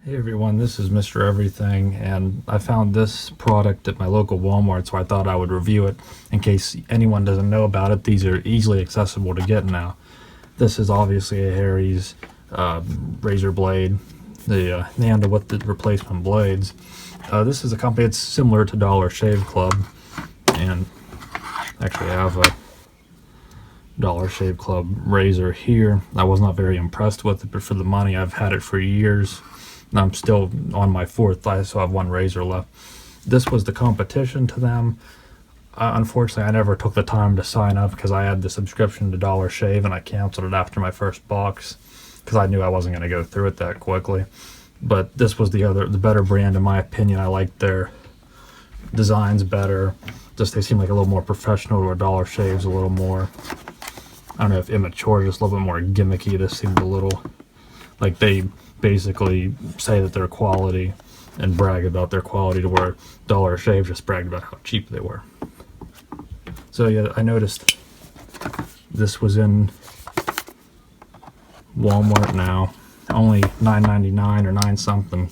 Hey everyone, this is Mr. Everything, and I found this product at my local Walmart, so I thought I would review it in case anyone doesn't know about it. These are easily accessible to get now. This is obviously a Harry's razor blade, the handle with the replacement blades. This is a company that's similar to Dollar Shave Club, and actually I have a Dollar Shave Club razor here. I was not very impressed with it, but for the money, I've had it for years. And I'm still on my fourth. I still have one razor left. This was the competition to them. Unfortunately, I never took the time to sign up because I had the subscription to Dollar Shave and I canceled it after my first box because I knew I wasn't going to go through it that quickly. But this was the better brand in my opinion. I liked their designs better. Just they seem like a little more professional, where Dollar Shave's a little more, I don't know if immature, just a little bit more gimmicky. This seemed a little like they basically say that they're quality and brag about their quality, to where Dollar Shave just bragged about how cheap they were. So yeah, I noticed this was in Walmart now, only $9.99 or 9 something,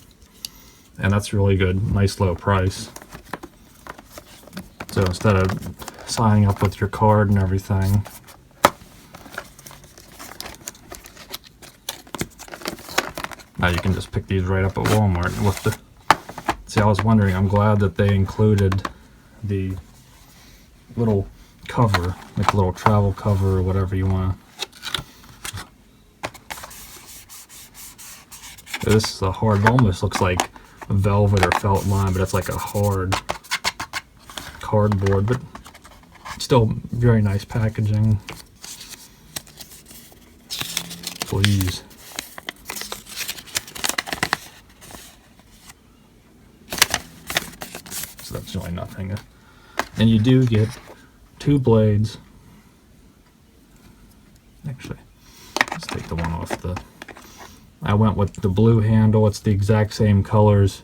and that's really good, nice low price. So instead of signing up with your card and everything, now you can just pick these right up at Walmart. With the, see, I was wondering, I'm glad that they included the little cover, like a little travel cover or whatever you want. This is a hard, it almost looks like velvet or felt line, but it's like a hard cardboard, but still very nice packaging. Please. So that's really nothing. And you do get 2 blades. Actually, let's take the one off the... I went with the blue handle. It's the exact same colors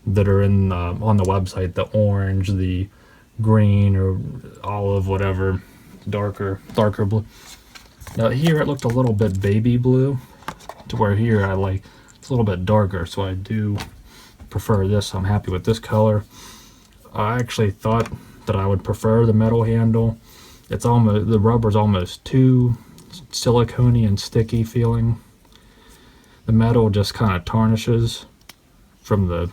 that are in on the website. The orange, the green or olive, whatever, darker blue. Now here it looked a little bit baby blue, to where here it's a little bit darker, so I do prefer this. I'm happy with this color. I actually thought that I would prefer the metal handle. It's almost, the rubber's almost too silicone-y and sticky feeling. The metal just kind of tarnishes from the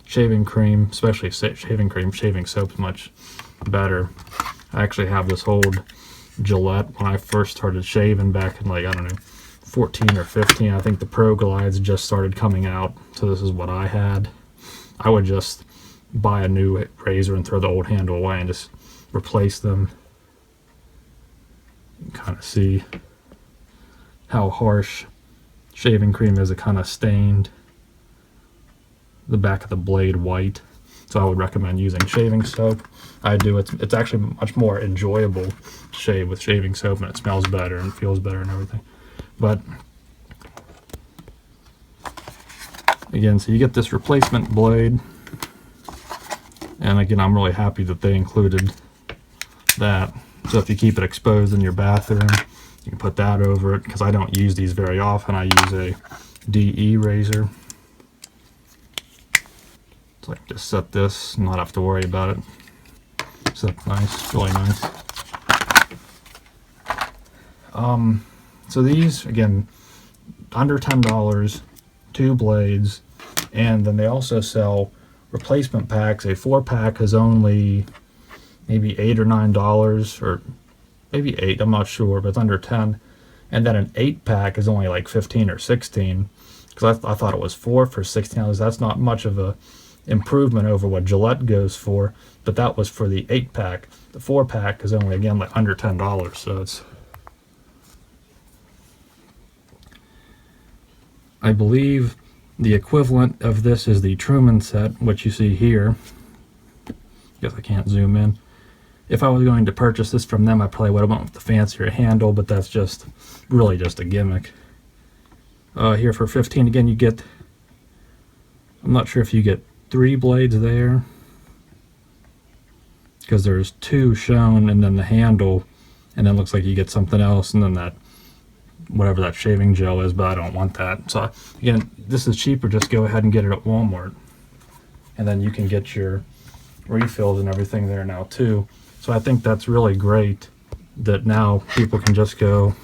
shaving cream, especially shaving cream. Shaving soap's much better. I actually have this old Gillette when I first started shaving back in, like, I don't know, 14 or 15. I think the Pro Glides just started coming out, so this is what I had. I would just buy a new razor and throw the old handle away and just replace them. You can kind of see how harsh shaving cream is. It kind of stained the back of the blade white, so I would recommend using shaving soap. I do. It's actually much more enjoyable to shave with shaving soap, and it smells better and feels better and everything. But again, so you get this replacement blade, and again, I'm really happy that they included that. So if you keep it exposed in your bathroom, you can put that over it, because I don't use these very often. I use a DE razor. So I can just set this and not have to worry about it. So that's nice, really nice. So these, again, under $10, 2 blades, and then they also sell replacement packs. A 4-pack is only maybe $8 or $9, or maybe 8, I'm not sure, but it's under 10. And then an 8-pack is only like 15 or 16, because I thought it was 4 for $16. That's not much of a improvement over what Gillette goes for, but that was for the 8-pack. The 4-pack is only, again, like under $10, so it's, I believe the equivalent of this is the Truman set, which you see here. Guess I can't zoom in. If I was going to purchase this from them, I probably would have went with the fancier handle, but that's just really just a gimmick. Here for 15, again, you get, I'm not sure if you get 3 blades there, because there's 2 shown, and then the handle, and then it looks like you get something else, and then that whatever that shaving gel is, but I don't want that. So again, this is cheaper. Just go ahead and get it at Walmart, and then you can get your refills and everything there now too. So I think that's really great that now people can just go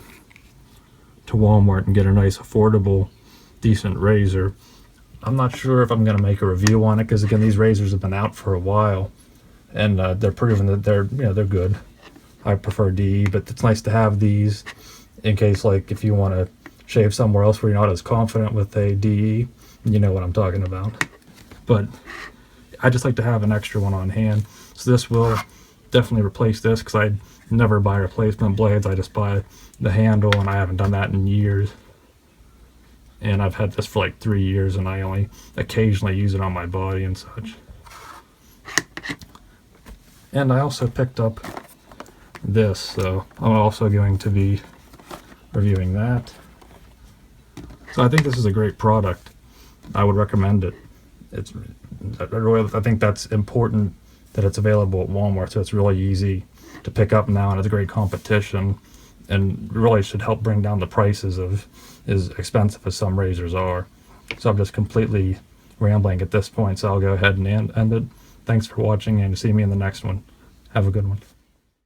to Walmart and get a nice, affordable, decent razor. I'm not sure if I'm going to make a review on it, because again, these razors have been out for a while, and they're proven that they're good. I prefer DE, but it's nice to have these in case, like, if you want to shave somewhere else where you're not as confident with a DE, you know what I'm talking about. But I just like to have an extra one on hand. So this will definitely replace this, because I never buy replacement blades. I just buy the handle, and I haven't done that in years. And I've had this for like 3 years, and I only occasionally use it on my body and such. And I also picked up this, so I'm also going to be reviewing that. So I think this is a great product. I would recommend it. I think that's important, that it's available at Walmart, so it's really easy to pick up now, and it's a great competition, and really should help bring down the prices of as expensive as some razors are. So I'm just completely rambling at this point, so I'll go ahead and end it. Thanks for watching, and see me in the next one. Have a good one.